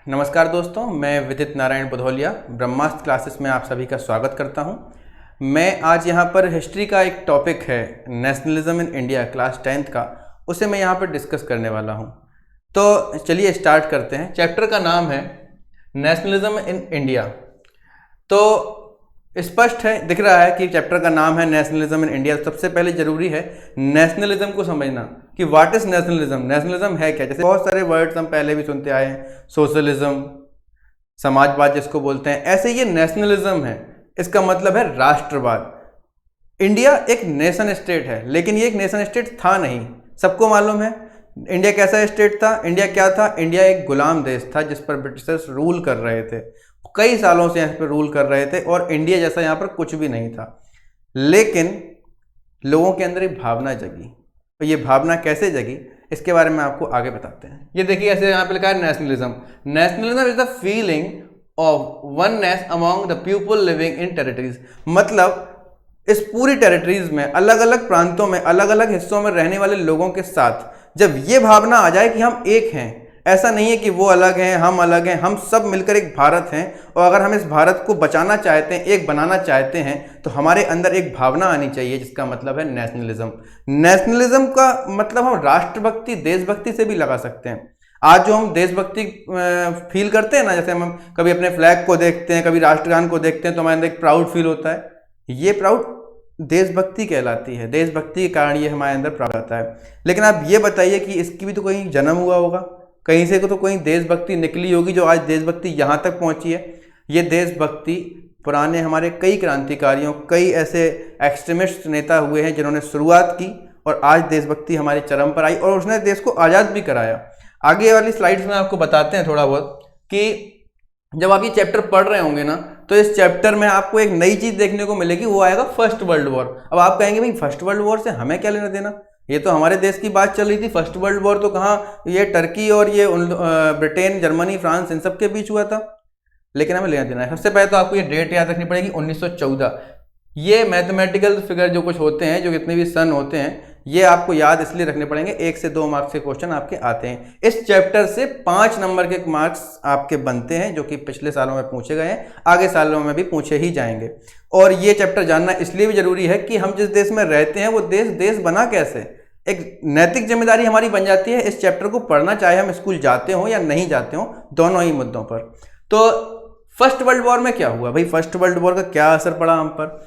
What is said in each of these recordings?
नमस्कार दोस्तों, मैं विदित नारायण बुधौलिया ब्रह्मास्त्र क्लासेस में आप सभी का स्वागत करता हूं। मैं आज यहां पर हिस्ट्री का एक टॉपिक है nationalism in India class 10th का, उसे मैं यहां पर डिस्कस करने वाला हूं। तो चलिए स्टार्ट करते हैं। चैप्टर का नाम है नेशनलिज्म इन इंडिया। तो स्पष्ट है, दिख रहा है कि चैप्टर का नाम है नेशनलिज्म इन इंडिया। सबसे पहले जरूरी है नेशनलिज्म को समझना कि व्हाट इज नेशनलिज्म। नेशनलिज्म है क्या? जैसे बहुत सारे वर्ड्स हम पहले भी सुनते आए हैं, सोशलिज्म, समाजवाद जिसको बोलते हैं, ऐसे ये नेशनलिज्म है। इसका मतलब है राष्ट्रवाद। इंडिया एक नेशन स्टेट है, लेकिन ये एक नेशन स्टेट था नहीं। सबको मालूम है इंडिया कैसा स्टेट था। इंडिया क्या था? इंडिया एक गुलाम देश था जिस पर ब्रिटिशर्स रूल कर रहे थे, कई सालों से यहाँ पर रूल कर रहे थे और इंडिया जैसा यहाँ पर कुछ भी नहीं था। लेकिन लोगों के अंदर एक भावना जगी, तो ये भावना कैसे जगी इसके बारे में आपको आगे बताते हैं। ये देखिए, ऐसे यहाँ पे लिखा है nationalism. Nationalism is the feeling of oneness among the people living in territories. मतलब इस पूरी टेरिटरीज में, अलग अलग प्रांतों में, अलग अलग हिस्सों में रहने वाले लोगों के साथ जब ये भावना आ जाए कि हम एक हैं, ऐसा नहीं है कि वो अलग हैं हम अलग हैं, हम सब मिलकर एक भारत हैं। और अगर हम इस भारत को बचाना चाहते हैं, एक बनाना चाहते हैं, तो हमारे अंदर एक भावना आनी चाहिए जिसका मतलब है नेशनलिज्म। नेशनलिज्म का मतलब हम राष्ट्रभक्ति, देशभक्ति से भी लगा सकते हैं। आज जो हम देशभक्ति फील करते हैं ना, जैसे हम कभी अपने फ्लैग को देखते हैं, कभी राष्ट्रगान को देखते हैं, तो हमारे अंदर एक प्राउड फील होता है। ये प्राउड देशभक्ति कहलाती है। देशभक्ति के कारण ये हमारे अंदर प्राउड आता है। लेकिन आप ये बताइए कि इसकी भी तो कहीं जन्म हुआ होगा, कहीं से तो कोई देशभक्ति निकली होगी जो आज देशभक्ति यहाँ तक पहुँची है। ये देशभक्ति पुराने हमारे कई क्रांतिकारियों, कई ऐसे एक्सट्रीमिस्ट नेता हुए हैं जिन्होंने शुरुआत की और आज देशभक्ति हमारे चरम पर आई और उसने देश को आज़ाद भी कराया। आगे वाली स्लाइड्स में आपको बताते हैं थोड़ा बहुत कि जब आप ये चैप्टर पढ़ रहे होंगे ना, तो इस चैप्टर में आपको एक नई चीज़ देखने को मिलेगी, वो आएगा फर्स्ट वर्ल्ड वॉर। अब आप कहेंगे भाई फर्स्ट वर्ल्ड वॉर से हमें क्या लेना देना, ये तो हमारे देश की बात चल रही थी। फर्स्ट वर्ल्ड वॉर तो कहाँ, ये टर्की और ये ब्रिटेन, जर्मनी, फ्रांस, इन सब के बीच हुआ था। लेकिन हमें लेना देना है। सबसे पहले तो आपको ये डेट याद रखनी पड़ेगी, 1914। ये मैथमेटिकल फिगर जो कुछ होते हैं, जो जितने भी सन होते हैं, ये आपको याद इसलिए रखने पड़ेंगे। 1 से 2 मार्क्स के क्वेश्चन आपके आते हैं। इस चैप्टर से 5 नंबर के मार्क्स आपके बनते हैं, जो कि पिछले सालों में पूछे गए हैं, आगे सालों में भी पूछे ही जाएंगे। और ये चैप्टर जानना इसलिए भी जरूरी है कि हम जिस देश में रहते हैं वो देश बना कैसे, एक नैतिक जिम्मेदारी हमारी बन जाती है इस चैप्टर को पढ़ना, चाहे हम स्कूल जाते हो या नहीं जाते हो, दोनों ही मुद्दों पर। तो फर्स्ट वर्ल्ड वॉर में क्या हुआ भाई? फर्स्ट वर्ल्ड वॉर का क्या असर पड़ा हम पर?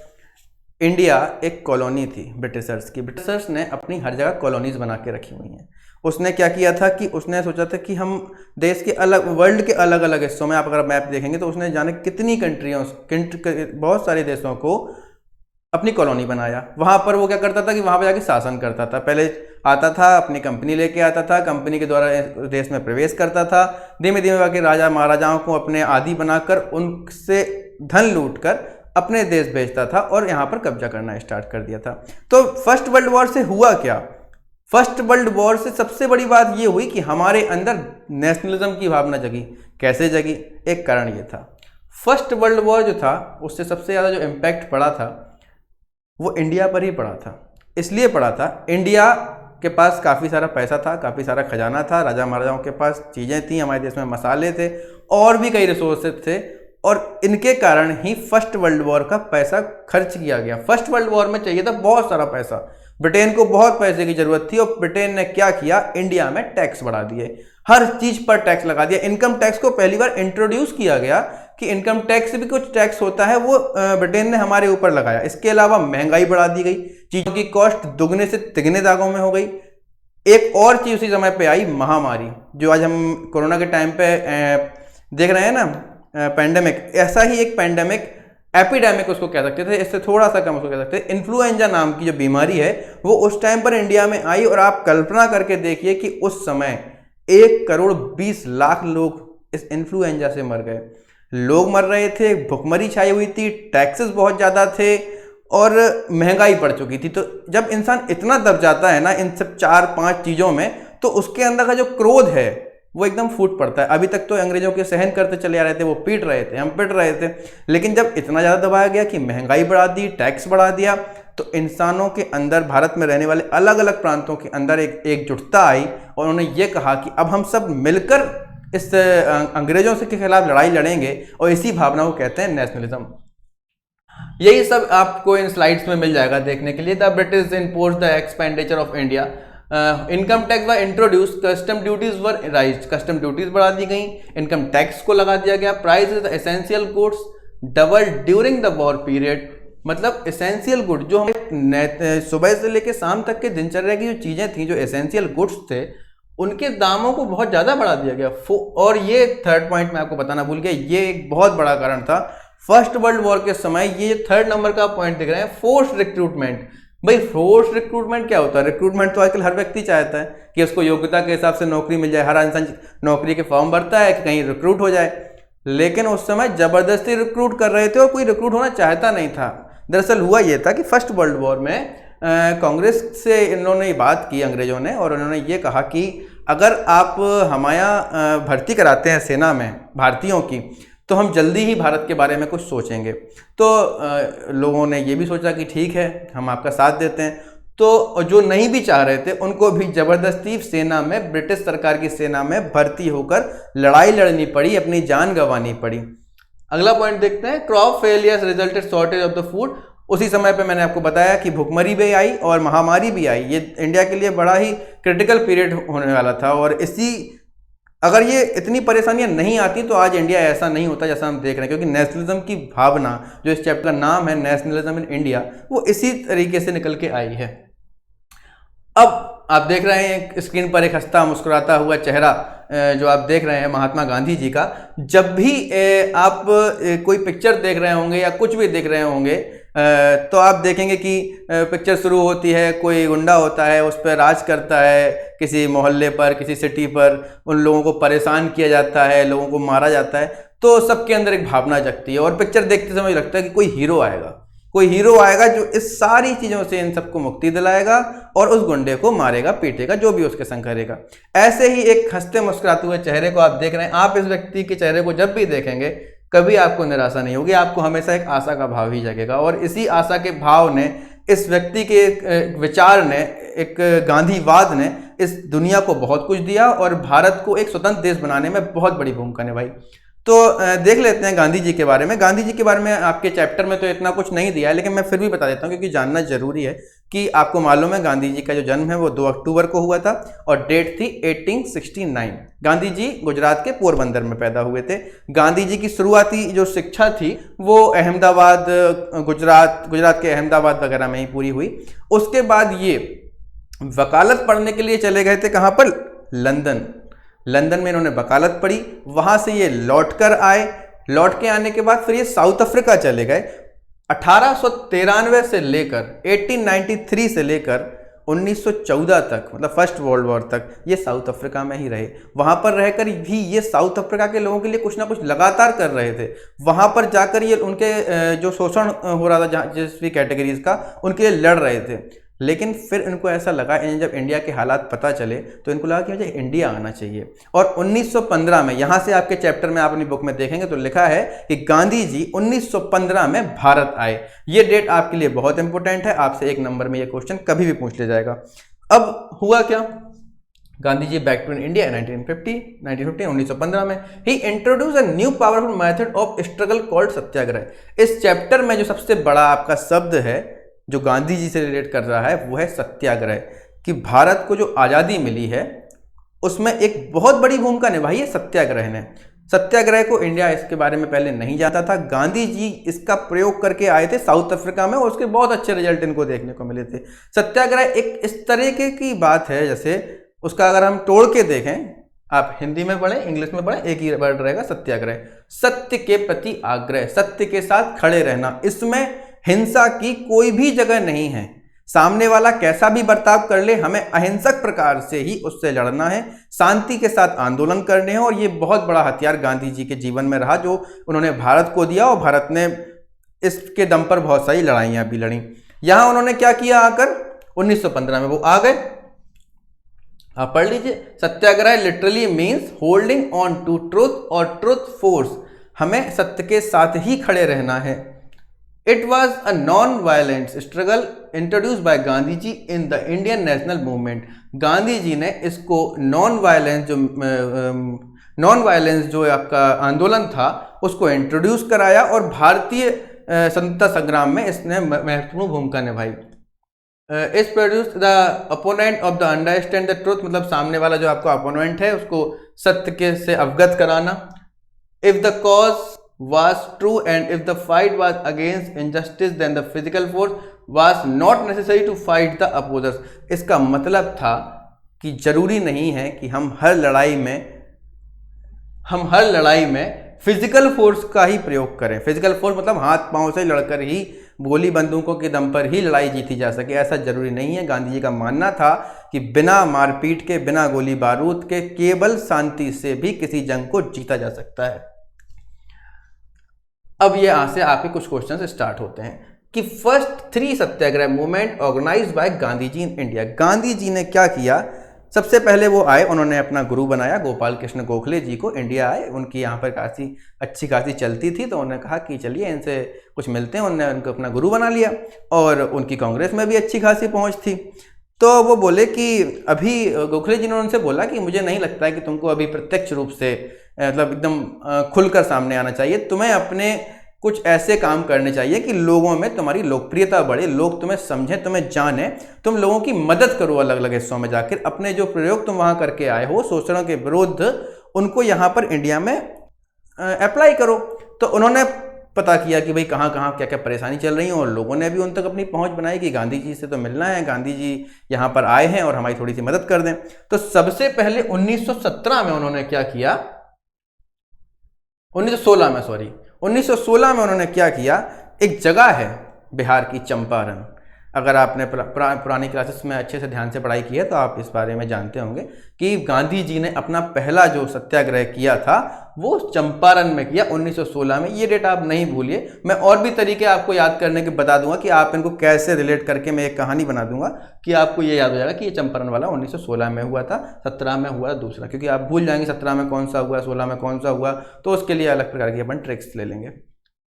इंडिया एक कॉलोनी थी ब्रिटिशर्स की। ब्रिटिशर्स ने अपनी हर जगह कॉलोनीज बना के रखी हुई हैं। उसने क्या किया था कि उसने सोचा था कि हम देश के अलग, वर्ल्ड के अलग अलग हिस्सों में, आप अगर मैप देखेंगे तो उसने जाने कितनी कंट्रियों, बहुत सारे देशों को अपनी कॉलोनी बनाया। वहाँ पर वो क्या करता था कि वहाँ पर जाके शासन करता था। पहले आता था, अपनी कंपनी लेके आता था, कंपनी के द्वारा देश में प्रवेश करता था। धीमे धीमे बाकी राजा महाराजाओं को अपने आदी बनाकर उनसे धन लूटकर अपने देश भेजता था और यहाँ पर कब्जा करना स्टार्ट कर दिया था। तो फर्स्ट वर्ल्ड वॉर से हुआ क्या? फर्स्ट वर्ल्ड वॉर से सबसे बड़ी बात ये हुई कि हमारे अंदर नेशनलिज्म की भावना जगी। कैसे जगी? एक कारण ये था, फर्स्ट वर्ल्ड वॉर जो था उससे सबसे ज़्यादा जो इम्पैक्ट पड़ा था वो इंडिया पर ही पड़ा था। इसलिए पड़ा था, इंडिया के पास काफ़ी सारा पैसा था, काफ़ी सारा खजाना था, राजा महाराजाओं के पास चीज़ें थी, हमारे देश में मसाले थे और भी कई रिसोर्सेज थे, और इनके कारण ही फर्स्ट वर्ल्ड वॉर का पैसा खर्च किया गया। फर्स्ट वर्ल्ड वॉर में चाहिए था बहुत सारा पैसा, ब्रिटेन को बहुत पैसे की जरूरत थी और ब्रिटेन ने क्या किया, इंडिया में टैक्स बढ़ा दिए, हर चीज़ पर टैक्स लगा दिया। इनकम टैक्स को पहली बार इंट्रोड्यूस किया गया कि इनकम टैक्स भी कुछ टैक्स होता है, वो ब्रिटेन ने हमारे ऊपर लगाया। इसके अलावा महंगाई बढ़ा दी गई, चीज़ों की कॉस्ट दुगने से तिगने दागों में हो गई। एक और चीज़ उसी समय पे आई, महामारी, जो आज हम कोरोना के टाइम पे देख रहे हैं ना, पैंडेमिक। ऐसा ही एक पैंडेमिक, एपिडेमिक उसको कह सकते थे, इससे थोड़ा सा कम उसको कह सकते थे। इन्फ्लुएंजा नाम की जो बीमारी है वो उस टाइम पर इंडिया में आई और आप कल्पना करके देखिए कि उस समय 1,20,00,000 लोग इस इन्फ्लुएंजा से मर गए। लोग मर रहे थे, भुखमरी छाई हुई थी, टैक्सेस बहुत ज़्यादा थे और महंगाई बढ़ चुकी थी। तो जब इंसान इतना दब जाता है ना इन सब 4-5 चीज़ों में, तो उसके अंदर का जो क्रोध है वो एकदम फूट पड़ता है। अभी तक तो अंग्रेजों के सहन करते चले आ रहे थे, वो पीट रहे थे, हम पिट रहे थे, लेकिन जब इतना ज़्यादा दबाया गया कि महंगाई बढ़ा दी, टैक्स बढ़ा दिया, तो इंसानों के अंदर, भारत में रहने वाले अलग अलग प्रांतों के अंदर एक एकजुटता आई और उन्होंने ये कहा कि अब हम सब मिलकर इस अंग्रेजों से के खिलाफ लड़ाई लड़ेंगे, और इसी भावना को कहते हैं नेशनलिज्म। यही सब आपको इन स्लाइड्स में मिल जाएगा देखने के लिए। The British impose the expenditure of India, income tax व इंट्रोड्यूस, कस्टम ड्यूटीज वर राइज, कस्टम ड्यूटीज बढ़ा दी गई, इनकम टैक्स को लगा दिया गया, prices essential goods double during the war period, मतलब एसेंशियल गुड जो हम सुबह से लेकर शाम तक के दिनचर्या की जो चीजें थी, जो एसेंशियल गुड्स थे, उनके दामों को बहुत ज्यादा बढ़ा दिया गया। और ये थर्ड पॉइंट मैं आपको बताना भूल गया, ये एक बहुत बड़ा कारण था फर्स्ट वर्ल्ड वॉर के समय। ये थर्ड नंबर का पॉइंट दिख रहे हैं, फोर्स रिक्रूटमेंट। भाई फोर्स रिक्रूटमेंट क्या होता है? रिक्रूटमेंट तो आजकल हर व्यक्ति चाहता है कि उसको योग्यता के हिसाब से नौकरी मिल जाए, हर इंसान नौकरी के फॉर्म भरता है कि कहीं रिक्रूट हो जाए, लेकिन उस समय जबरदस्ती रिक्रूट कर रहे थे और कोई रिक्रूट होना चाहता नहीं था। दरअसल हुआ ये था कि फर्स्ट वर्ल्ड वॉर में कांग्रेस से इन्होंने बात की अंग्रेजों ने, और उन्होंने ये कहा कि अगर आप हमारा भर्ती कराते हैं सेना में भारतीयों की, तो हम जल्दी ही भारत के बारे में कुछ सोचेंगे। तो लोगों ने ये भी सोचा कि ठीक है, हम आपका साथ देते हैं। तो जो नहीं भी चाह रहे थे उनको भी जबरदस्ती सेना में, ब्रिटिश सरकार की सेना में भर्ती होकर लड़ाई लड़नी पड़ी, अपनी जान गंवानी पड़ी। अगला पॉइंट देखते हैं, crop failures resulted shortage of the food. उसी समय पे मैंने आपको बताया कि भुखमरी भी आई और महामारी भी आई। ये इंडिया के लिए बड़ा ही क्रिटिकल पीरियड होने वाला था, और अगर ये इतनी परेशानियां नहीं आती तो आज इंडिया ऐसा नहीं होता जैसा हम देख रहे हैं, क्योंकि नेशनलिज्म की भावना, जो इस चैप्टर का नाम है नेशनलिज्म इन इंडिया, वो इसी तरीके से निकल के आई है। अब आप देख रहे हैं स्क्रीन पर एक हंसता मुस्कुराता हुआ चेहरा जो आप देख रहे हैं महात्मा गांधी जी का। जब भी आप कोई पिक्चर देख रहे होंगे या कुछ भी देख रहे होंगे, तो आप देखेंगे कि पिक्चर शुरू होती है, कोई गुंडा होता है, उस पर राज करता है, किसी मोहल्ले पर, किसी सिटी पर उन लोगों को परेशान किया जाता है, लोगों को मारा जाता है, तो सबके अंदर एक भावना जगती है और पिक्चर देखते समय लगता है कि कोई हीरो आएगा जो इस सारी चीज़ों से इन सबको मुक्ति दिलाएगा और उस गुंडे को मारेगा, पीटेगा, जो भी उसके संग करेगा। ऐसे ही एक हंसते मुस्कुराते हुए चेहरे को आप देख रहे हैं। आप इस व्यक्ति के चेहरे को जब भी देखेंगे कभी आपको निराशा नहीं होगी, आपको हमेशा एक आशा का भाव ही जगेगा। और इसी आशा के भाव ने, इस व्यक्ति के विचार ने, एक गांधीवाद ने इस दुनिया को बहुत कुछ दिया और भारत को एक स्वतंत्र देश बनाने में बहुत बड़ी भूमिका निभाई। तो देख लेते हैं गांधी जी के बारे में। गांधी जी के बारे में आपके चैप्टर में तो इतना कुछ नहीं दिया है, लेकिन मैं फिर भी बता देता हूँ क्योंकि जानना जरूरी है। कि आपको मालूम है गांधी जी का जो जन्म है वो 2 अक्टूबर को हुआ था और डेट थी 1869। गांधी जी गुजरात के पोरबंदर में पैदा हुए थे। गांधी जी की शुरुआती जो शिक्षा थी वो अहमदाबाद, गुजरात के अहमदाबाद वगैरह में ही पूरी हुई। उसके बाद ये वकालत पढ़ने के लिए चले गए थे। कहाँ पर? लंदन में इन्होंने वकालत पढ़ी। वहां से ये लौट कर आए। लौट के आने के बाद फिर ये साउथ अफ्रीका चले गए। 1893 से लेकर 1893 से लेकर 1914 तक, मतलब फर्स्ट वर्ल्ड वॉर तक ये साउथ अफ्रीका में ही रहे। वहां पर रहकर भी ये साउथ अफ्रीका के लोगों के लिए कुछ ना कुछ लगातार कर रहे थे। वहां पर जाकर ये उनके जो शोषण हो रहा था जिस भी कैटेगरीज का, उनके लिए लड़ रहे थे। लेकिन फिर इनको ऐसा लगा, जब इंडिया के हालात पता चले तो इनको लगा कि मुझे इंडिया आना चाहिए। और 1915 में, यहाँ से आपके चैप्टर में आप अपनी बुक में देखेंगे तो लिखा है कि गांधी जी 1915 में भारत आए। ये डेट आपके लिए बहुत इंपॉर्टेंट है, आपसे 1 नंबर में ये क्वेश्चन कभी भी पूछ लिया जाएगा। अब हुआ क्या? Gandhi ji back to India 1915 में। He introduce a new powerful method of struggle called satyagraha. इस चैप्टर में जो सबसे बड़ा आपका शब्द है जो गांधी जी से रिलेट कर रहा है वो है सत्याग्रह। कि भारत को जो आज़ादी मिली है उसमें एक बहुत बड़ी भूमिका निभाई है सत्याग्रह ने। सत्याग्रह को इंडिया इसके बारे में पहले नहीं जानता था। गांधी जी इसका प्रयोग करके आए थे साउथ अफ्रीका में और उसके बहुत अच्छे रिजल्ट इनको देखने को मिले थे। सत्याग्रह एक इस तरीके की बात है, जैसे उसका अगर हम तोड़ के देखें, आप हिंदी में पढ़ें, इंग्लिश में पढ़ें, एक ही वर्ड रहेगा सत्याग्रह। सत्य के प्रति आग्रह, सत्य के साथ खड़े रहना। इसमें हिंसा की कोई भी जगह नहीं है। सामने वाला कैसा भी बर्ताव कर ले, हमें अहिंसक प्रकार से ही उससे लड़ना है, शांति के साथ आंदोलन करने हैं। और ये बहुत बड़ा हथियार गांधी जी के जीवन में रहा जो उन्होंने भारत को दिया, और भारत ने इसके दम पर बहुत सारी लड़ाइयां भी लड़ी। यहां उन्होंने क्या किया आकर? 1915 में वो आ गए। आप पढ़ लीजिए। Satyagraha literally means holding on to truth और ट्रूथ फोर्स। हमें सत्य के साथ ही खड़े रहना है। It was a non-violent struggle introduced by Gandhi ji in the Indian National Movement। Gandhi ji ने इसको नॉन वायलेंस, जो नॉन वायलेंस जो आपका आंदोलन था उसको इंट्रोड्यूस कराया और भारतीय स्वतंत्रता संग्राम में इसने महत्वपूर्ण भूमिका निभाई। इस produce the opponent of the understand the truth, मतलब सामने वाला जो आपका अपोनेंट है उसको सत्य के से अवगत कराना। If the cause was true and if the fight was against injustice then the physical force was not necessary to fight the opposers। इसका मतलब था कि जरूरी नहीं है कि हम हर लड़ाई में फिजिकल फोर्स का ही प्रयोग करें। फिजिकल फोर्स मतलब हाथ पांव से लड़कर ही, गोली बंदूकों के दम पर ही लड़ाई जीती जा सके, ऐसा जरूरी नहीं है। गांधी जी का मानना था कि बिना मारपीट के, बिना गोली बारूद के, केवल शांति से भी किसी जंग को जीता जा सकता है। अब ये यहां से आपके कुछ क्वेश्चन स्टार्ट होते हैं कि first 3 satyagraha movement organised by Gandhi ji in India. Gandhi ji ने क्या किया? सबसे पहले वो आए, उन्होंने अपना गुरु बनाया गोपाल कृष्ण गोखले जी को। इंडिया आए, उनकी यहाँ पर अच्छी खासी चलती थी, तो उन्होंने कहा कि चलिए इनसे कुछ मिलते हैं। उन्होंने उनको अपना गुरु बना लिया और उनकी कांग्रेस में भी अच्छी खासी पहुँच थी। तो वो बोले कि अभी गोखले जी ने उनसे बोला कि मुझे नहीं लगता है कि तुमको अभी प्रत्यक्ष रूप से मतलब एकदम खुलकर सामने आना चाहिए, तुम्हें अपने कुछ ऐसे काम करने चाहिए कि लोगों में तुम्हारी लोकप्रियता बढ़े, लोग तुम्हें समझें, तुम्हें जाने, तुम लोगों की मदद करो अलग अलग हिस्सों में जाकर। अपने जो प्रयोग तुम वहाँ करके आए हो शोषणों के विरुद्ध, उनको यहाँ पर इंडिया में अप्लाई करो। तो उन्होंने पता किया कि भाई कहाँ कहाँ क्या क्या परेशानी चल रही है और लोगों ने भी उन तक अपनी पहुंच बनाई कि गांधी जी से तो मिलना है, गांधी जी यहाँ पर आए हैं और हमारी थोड़ी सी मदद कर दें। तो सबसे पहले 1917 में उन्होंने क्या किया, 1916 में उन्होंने क्या किया, एक जगह है बिहार की चंपारण। अगर आपने पुरानी क्लासेस में अच्छे से ध्यान से पढ़ाई की है तो आप इस बारे में जानते होंगे कि गांधी जी ने अपना पहला जो सत्याग्रह किया था वो चंपारण में किया 1916 में। ये डेट आप नहीं भूलिए, मैं और भी तरीके आपको याद करने के बता दूंगा कि आप इनको कैसे रिलेट करके मैं एक कहानी बना दूंगा कि आपको ये याद हो जाएगा कि ये चंपारण वाला 1916 में हुआ था, 17 में हुआ दूसरा, क्योंकि आप भूल जाएंगे 17 में कौन सा हुआ, 16 में कौन सा हुआ, तो उसके लिए अलग प्रकार की अपन ट्रिक्स ले लेंगे।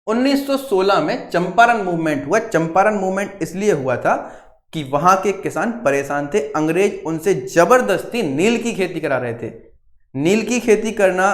1916 में चंपारण मूवमेंट हुआ। चंपारण मूवमेंट इसलिए हुआ था कि वहां के किसान परेशान थे, अंग्रेज उनसे जबरदस्ती नील की खेती करा रहे थे। नील की खेती करना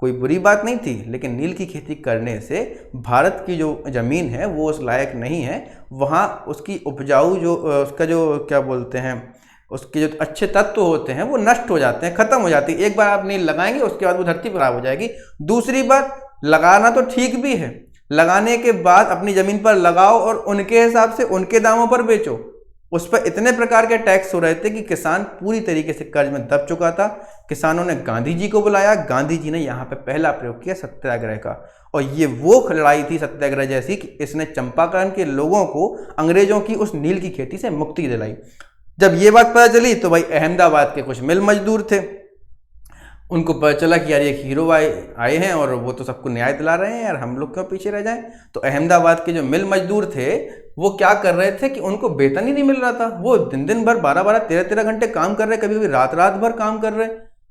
कोई बुरी बात नहीं थी, लेकिन नील की खेती करने से भारत की जो जमीन है वो उस लायक नहीं है, वहाँ उसकी उपजाऊ जो उसका जो क्या बोलते हैं उसके जो अच्छे तत्व होते हैं वो नष्ट हो जाते हैं, खत्म हो जाती है। एक बार आप नील लगाएंगे उसके बाद वो धरती खराब हो जाएगी। दूसरी बात, लगाना तो ठीक भी है, लगाने के बाद अपनी जमीन पर लगाओ और उनके हिसाब से उनके दामों पर बेचो। उस पर इतने प्रकार के टैक्स हो रहे थे कि किसान पूरी तरीके से कर्ज में दब चुका था। किसानों ने गांधी जी को बुलाया, गांधी जी ने यहाँ पे पहला प्रयोग किया सत्याग्रह का, और ये वो लड़ाई थी सत्याग्रह जैसी कि इसने चंपारण के लोगों को अंग्रेजों की उस नील की खेती से मुक्ति दिलाई। जब ये बात पता चली तो भाई अहमदाबाद के कुछ मिल मजदूर थे, उनको पता चला कि यार ये हीरो आए हैं और वो तो सबको न्याय दिला रहे हैं, यार हम लोग क्यों पीछे रह जाएं। तो अहमदाबाद के जो मिल मजदूर थे वो क्या कर रहे थे कि उनको वेतन ही नहीं मिल रहा था। वो दिन भर 12-12, 13-13 घंटे काम कर रहे, कभी कभी रात भर काम कर रहे,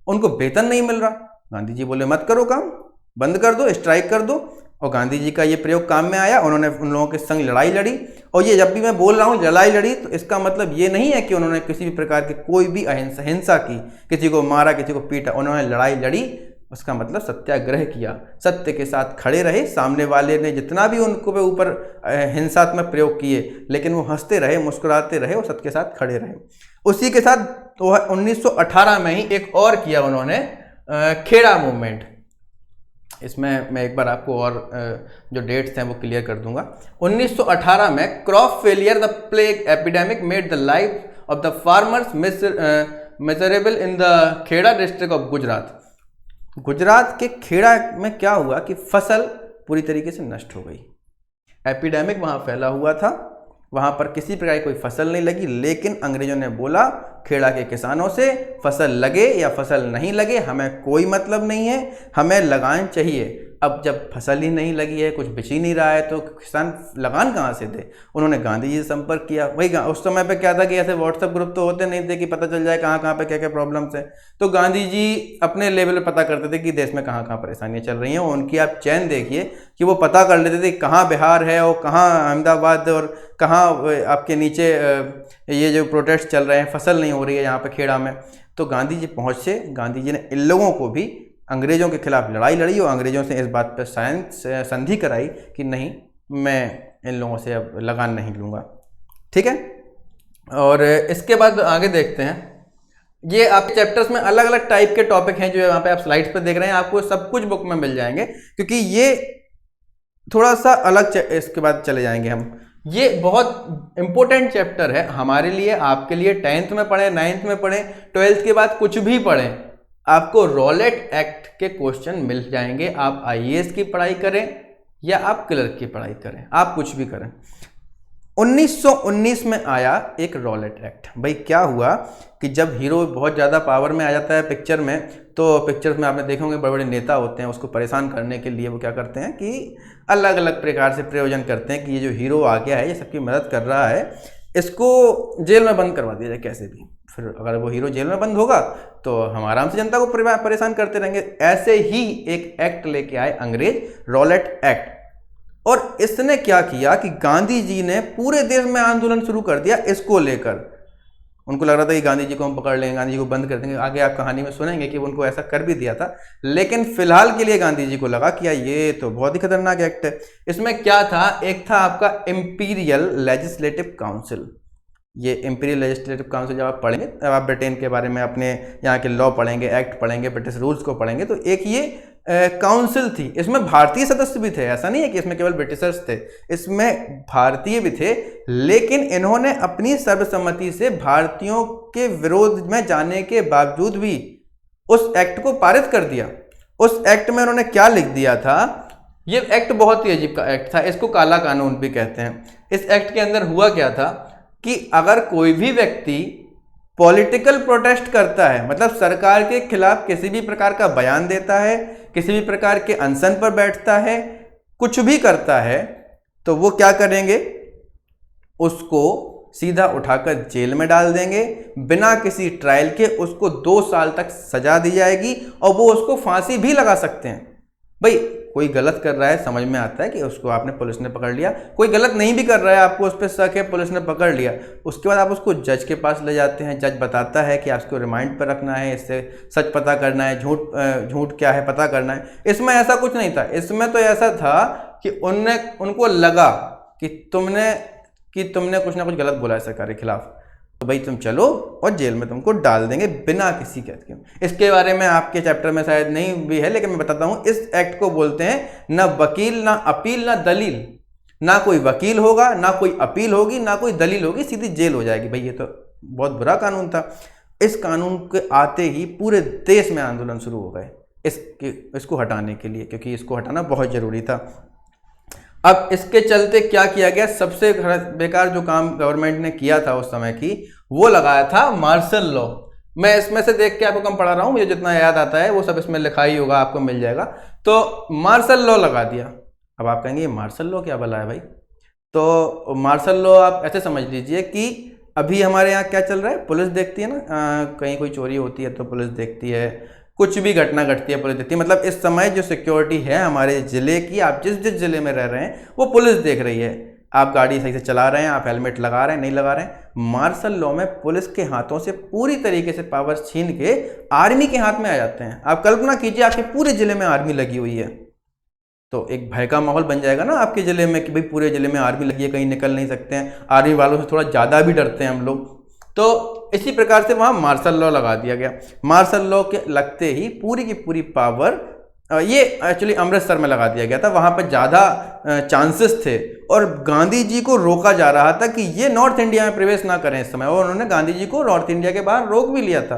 उनको वेतन नहीं मिल रहा। गांधी जी बोले मत करो काम, बंद कर दो, स्ट्राइक कर दो। और गांधी जी का ये प्रयोग काम में आया, उन्होंने उन लोगों के संग लड़ाई लड़ी। और ये जब भी मैं बोल रहा हूँ लड़ाई लड़ी तो इसका मतलब ये नहीं है कि उन्होंने किसी भी प्रकार के कोई भी हिंसा की, किसी को मारा, किसी को पीटा, उन्होंने लड़ाई लड़ी। उसका मतलब सत्याग्रह किया, सत्य के साथ खड़े रहे। सामने वाले ने जितना भी उनको पे ऊपर हिंसात्मक प्रयोग किए, लेकिन वो हंसते रहे, मुस्कुराते रहे और सत्य के साथ खड़े रहे। उसी के साथ तो 1918 में ही एक और किया उन्होंने, खेड़ा मूवमेंट। इसमें मैं एक बार आपको और जो डेट्स हैं वो क्लियर कर दूंगा। 1918 में crop failure the plague epidemic made the life of the farmers miserable in the Kheda district of Gujarat. Gujarat के खेड़ा में क्या हुआ कि फसल पूरी तरीके से नष्ट हो गई। एपिडेमिक वहाँ फैला हुआ था, वहाँ पर किसी प्रकार की कोई फसल नहीं लगी। लेकिन अंग्रेजों ने बोला खेड़ा के किसानों से, फसल लगे या फसल नहीं लगे हमें कोई मतलब नहीं है, हमें लगान चाहिए। अब जब फसल ही नहीं लगी है, कुछ बिच ही नहीं रहा है, तो किसान लगान कहाँ से दे। उन्होंने गांधी जी से संपर्क किया। वही उस समय पे क्या था कि ऐसे व्हाट्सएप ग्रुप तो होते नहीं थे कि पता चल जाए कहाँ कहाँ पे क्या क्या प्रॉब्लम्स है। तो गांधी जी अपने लेवल पर पता करते थे कि देश में कहाँ कहाँ परेशानियाँ चल रही हैं। उनकी आप चैन देखिए कि वो पता कर लेते थे कहाँ बिहार है और कहाँ अहमदाबाद और कहाँ आपके नीचे ये जो प्रोटेस्ट चल रहे हैं, फसल नहीं हो रही है यहाँ पे खेड़ा में। तो गांधी जी पहुँचे, गांधी जी ने इन लोगों को भी अंग्रेज़ों के खिलाफ लड़ाई लड़ी और अंग्रेज़ों से इस बात पर संधि कराई कि नहीं, मैं इन लोगों से अब लगान नहीं लूँगा। ठीक है, और इसके बाद आगे देखते हैं। ये आपके चैप्टर्स में अलग अलग टाइप के टॉपिक हैं जो यहाँ पे आप स्लाइड्स पे देख रहे हैं, आपको सब कुछ बुक में मिल जाएंगे, क्योंकि ये थोड़ा सा अलग इसके बाद चले जाएंगे हम। ये बहुत इंपॉर्टेंट चैप्टर है हमारे लिए, आपके लिए। 10th में पढ़ें, 9th में पढ़ें, 12th के बाद कुछ भी पढ़ें, आपको रॉलेट एक्ट के क्वेश्चन मिल जाएंगे। आप IAS की पढ़ाई करें या आप क्लर्क की पढ़ाई करें, आप कुछ भी करें। 1919 में आया एक रॉलेट एक्ट। भाई क्या हुआ कि जब हीरो बहुत ज़्यादा पावर में आ जाता है पिक्चर में, तो पिक्चर्स में आपने देखे होंगे बड़े बड़े नेता होते हैं, उसको परेशान करने के लिए वो क्या करते हैं कि अलग अलग प्रकार से प्रयोजन करते हैं कि ये जो हीरो आ गया है, ये सबकी मदद कर रहा है, इसको जेल में बंद करवा दिया जाए कैसे भी। फिर अगर वो हीरो जेल में बंद होगा तो हम आराम से जनता को परेशान करते रहेंगे। ऐसे ही एक एक्ट लेके आए अंग्रेज, रॉलेट एक्ट। और इसने क्या किया कि गांधी जी ने पूरे देश में आंदोलन शुरू कर दिया इसको लेकर। उनको लग रहा था कि गांधी जी को हम पकड़ लेंगे, गांधी जी को बंद कर देंगे। आगे आप कहानी में सुनेंगे कि उनको ऐसा कर भी दिया था, लेकिन फिलहाल के लिए गांधी जी को लगा कि यार ये तो बहुत ही खतरनाक एक्ट है। इसमें क्या था, एक था आपका इंपीरियल लेजिस्लेटिव काउंसिल। ये इंपीरियल लेजिस्लेटिव काउंसिल जब आप पढ़ेंगे, जब आप ब्रिटेन के बारे में अपने यहाँ के लॉ पढ़ेंगे, एक्ट पढ़ेंगे, ब्रिटिश रूल्स को पढ़ेंगे, तो एक ये काउंसिल थी। इसमें भारतीय सदस्य भी थे, ऐसा नहीं है कि इसमें केवल ब्रिटिशर्स थे, इसमें भारतीय भी थे। लेकिन इन्होंने अपनी सर्वसम्मति से भारतीयों के विरोध में जाने के बावजूद भी उस एक्ट को पारित कर दिया। उस एक्ट में उन्होंने क्या लिख दिया था, ये एक्ट बहुत ही अजीब का एक्ट था, इसको काला कानून भी कहते हैं। इस एक्ट के अंदर हुआ क्या था कि अगर कोई भी व्यक्ति पॉलिटिकल प्रोटेस्ट करता है, मतलब सरकार के खिलाफ किसी भी प्रकार का बयान देता है, किसी भी प्रकार के अनशन पर बैठता है, कुछ भी करता है, तो वो क्या करेंगे, उसको सीधा उठाकर जेल में डाल देंगे। बिना किसी ट्रायल के उसको 2 साल तक सजा दी जाएगी और वो उसको फांसी भी लगा सकते हैं। भाई कोई गलत कर रहा है, समझ में आता है कि उसको आपने पुलिस ने पकड़ लिया, कोई गलत नहीं भी कर रहा है, आपको उस पर शक है, पुलिस ने पकड़ लिया, उसके बाद आप उसको जज के पास ले जाते हैं। जज बताता है कि आपको रिमांड पर रखना है, इससे सच पता करना है, झूठ क्या है पता करना है। इसमें ऐसा कुछ नहीं था। इसमें तो ऐसा था कि उनको लगा कि तुमने कुछ ना कुछ गलत बोला है सरकार के खिलाफ, तो भाई तुम चलो और जेल में तुमको डाल देंगे बिना किसी कैद के। इसके बारे में आपके चैप्टर में शायद नहीं भी है, लेकिन मैं बताता हूँ। इस एक्ट को बोलते हैं ना वकील, ना अपील, ना दलील। ना कोई वकील होगा, ना कोई अपील होगी, ना कोई दलील होगी, सीधी जेल हो जाएगी। भाई ये तो बहुत बुरा कानून था। इस कानून के आते ही पूरे देश में आंदोलन शुरू हो गए इसको हटाने के लिए, क्योंकि इसको हटाना बहुत जरूरी था। अब इसके चलते क्या किया गया, सबसे बेकार जो काम गवर्नमेंट ने किया था उस समय की, वो लगाया था मार्शल लॉ। मैं इसमें से देख के आपको कम पढ़ा रहा हूँ, मुझे जितना याद आता है वो सब इसमें लिखा ही होगा, आपको मिल जाएगा। तो मार्शल लॉ लगा दिया। अब आप कहेंगे ये मार्शल लॉ क्या भला है भाई? तो मार्शल लॉ आप ऐसे समझ लीजिए कि अभी हमारे यहाँ क्या चल रहा है, पुलिस देखती है ना, कहीं कोई चोरी होती है तो पुलिस देखती है, कुछ भी घटना घटती है पुलिस देखती है। मतलब इस समय जो सिक्योरिटी है हमारे ज़िले की, आप जिस जिस ज़िले में रह रहे हैं वो पुलिस देख रही है। आप गाड़ी सही से चला रहे हैं, आप हेलमेट लगा रहे हैं, नहीं लगा रहे हैं। मार्शल लॉ में पुलिस के हाथों से पूरी तरीके से पावर छीन के आर्मी के हाथ में आ जाते हैं। आप कल्पना कीजिए आपके पूरे ज़िले में आर्मी लगी हुई है, तो एक भय का माहौल बन जाएगा ना आपके ज़िले में कि भाई पूरे ज़िले में आर्मी लगी है, कहीं निकल नहीं सकते हैं। आर्मी वालों से थोड़ा ज़्यादा भी डरते हैं हम लोग। तो इसी प्रकार से वहाँ मार्शल लॉ लगा दिया गया। मार्शल लॉ के लगते ही पूरी की पूरी पावर, ये एक्चुअली अमृतसर में लगा दिया गया था, वहाँ पर ज़्यादा चांसेस थे और गांधी जी को रोका जा रहा था कि ये नॉर्थ इंडिया में प्रवेश ना करें इस समय, और उन्होंने गांधी जी को नॉर्थ इंडिया के बाहर रोक भी लिया था।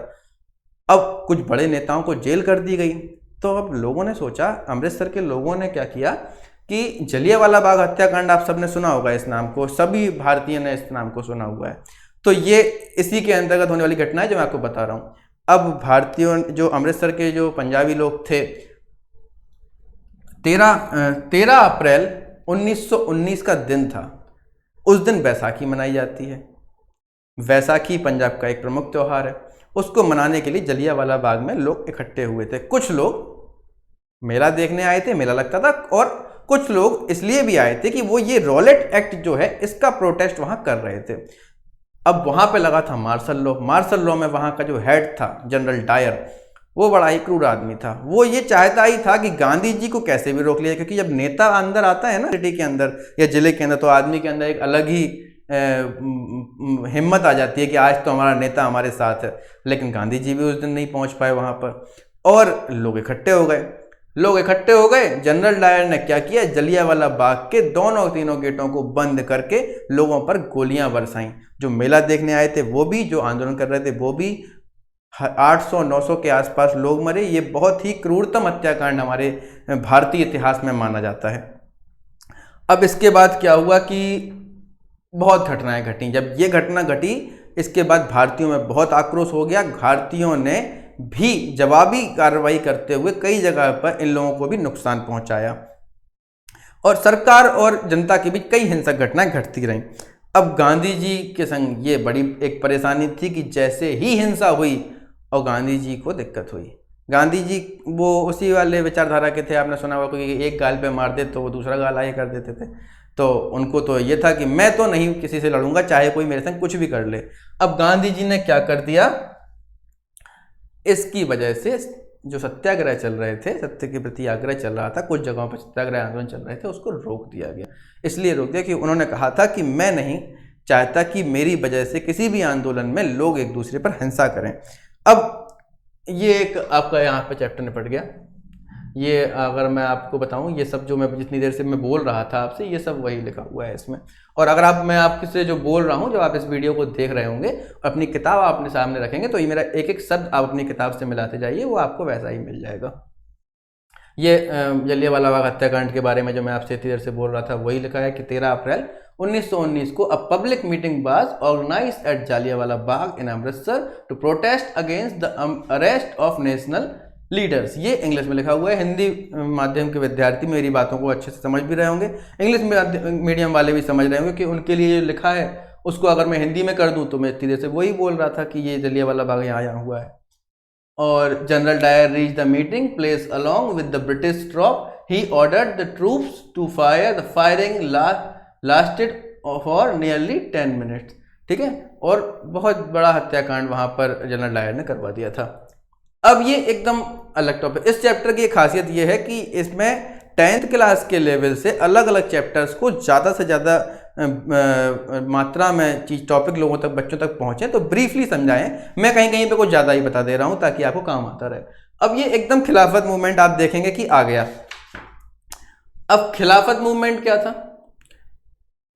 अब कुछ बड़े नेताओं को जेल कर दी गई। तो अब लोगों ने सोचा, अमृतसर के लोगों ने क्या किया कि जलियांवाला बाग हत्याकांड, आप सबने सुना होगा इस नाम को, सभी भारतीय ने इस नाम को सुना हुआ है। तो ये इसी के अंतर्गत होने वाली घटना है जो मैं आपको बता रहा हूँ। अब भारतीयों, जो अमृतसर के जो पंजाबी लोग थे, 13 अप्रैल 1919 का दिन था। उस दिन बैसाखी मनाई जाती है। बैसाखी पंजाब का एक प्रमुख त्यौहार है। उसको मनाने के लिए जलियांवाला बाग में लोग इकट्ठे हुए थे। कुछ लोग मेला देखने आए थे, मेला लगता था, और कुछ लोग इसलिए भी आए थे कि वो ये रॉलेट एक्ट जो है इसका प्रोटेस्ट वहां कर रहे थे। अब वहां पे लगा था मार्शल लॉ। मार्शल लॉ में वहां का जो हेड था जनरल डायर, वो बड़ा ही क्रूर आदमी था। वो ये चाहता ही था कि गांधी जी को कैसे भी रोक लिया, क्योंकि जब नेता अंदर आता है ना सिटी के अंदर या जिले के अंदर, तो आदमी के अंदर एक अलग ही हिम्मत आ जाती है कि आज तो हमारा नेता हमारे साथ है। लेकिन गांधी जी भी उस दिन नहीं पहुंच पाए वहां पर, और लोग इकट्ठे हो गए। जनरल डायर ने क्या किया, जलियांवाला बाग के दोनों तीनों गेटों को बंद करके लोगों पर गोलियां बरसाईं। जो मेला देखने आए थे वो भी, जो आंदोलन कर रहे थे वो भी, 800-900 के आसपास लोग मरे। ये बहुत ही क्रूरतम हत्याकांड हमारे भारतीय इतिहास में माना जाता है। अब इसके बाद क्या हुआ कि बहुत घटनाएं घटी। जब ये घटना घटी, इसके बाद भारतीयों में बहुत आक्रोश हो गया। भारतीयों ने भी जवाबी कार्रवाई करते हुए कई जगह पर इन लोगों को भी नुकसान पहुंचाया, और सरकार और जनता के बीच कई हिंसक घटनाएं घटती रहीं। अब गांधी जी के संग ये बड़ी एक परेशानी थी कि जैसे ही हिंसा हुई और गांधी जी को दिक्कत हुई। गांधी जी वो उसी वाले विचारधारा के थे, आपने सुना होगा कि एक गाल पे मार दे तो वो दूसरा गाल आगे कर देते थे। तो उनको तो ये था कि मैं तो नहीं किसी से लड़ूंगा, चाहे कोई मेरे संग कुछ भी कर ले। अब गांधी जी ने क्या कर दिया, इसकी वजह से जो सत्याग्रह चल रहे थे, सत्य के प्रति आग्रह चल रहा था, कुछ जगहों पर सत्याग्रह आंदोलन चल रहे थे, उसको रोक दिया गया। इसलिए रोक दिया कि उन्होंने कहा था कि मैं नहीं चाहता कि मेरी वजह से किसी भी आंदोलन में लोग एक दूसरे पर हिंसा करें। अब ये एक आपका यहाँ पे चैप्टर निपट गया। ये अगर मैं आपको बताऊं, ये सब जो मैं जितनी देर से मैं बोल रहा था आपसे, ये सब वही लिखा हुआ है इसमें। और अगर मैं आपसे जो बोल रहा हूं, जब आप इस वीडियो को देख रहे होंगे और अपनी किताब आप अपने सामने रखेंगे, तो ये मेरा एक एक शब्द आप अपनी किताब से मिलाते जाइए, वो आपको वैसा ही मिल जाएगा। ये जलियांवाला बाग हत्याकांड के बारे में जो मैं आपसे इतनी देर से बोल रहा था, वही लिखा है कि 13 अप्रैल 1919 को a public meeting was organised at Jallianwala Bagh in Amritsar to protest against the arrest of national leaders. ये इंग्लिश में लिखा हुआ है। हिंदी माध्यम के विद्यार्थी मेरी बातों को अच्छे से समझ भी रहे होंगे, इंग्लिश मीडियम वाले भी समझ रहे होंगे कि उनके लिए जो लिखा है उसको अगर मैं हिंदी में कर दूं तो मैं इतनी देर से वही बोल रहा था कि ये जलियांवाला बाग यहाँ हुआ है। और general Dyer reach the meeting place along with the British troop. He ordered the troops to fire. The firing lasted for nearly 10 minutes. ठीक है, और बहुत बड़ा हत्याकांड वहां पर जनरल डायर ने करवा दिया था। अब ये एकदम अलग टॉपिक। इस चैप्टर की खासियत ये है कि इसमें 10th क्लास के लेवल से अलग अलग चैप्टर्स को ज़्यादा से ज़्यादा मात्रा में टॉपिक लोगों तक, बच्चों तक पहुँचे, तो ब्रीफली समझाएं। मैं कहीं कहीं पे कुछ ज़्यादा ही बता दे रहा हूँ ताकि आपको काम आता रहे। अब ये एकदम खिलाफत मूवमेंट आप देखेंगे कि आ गया। अब खिलाफत मूवमेंट क्या था?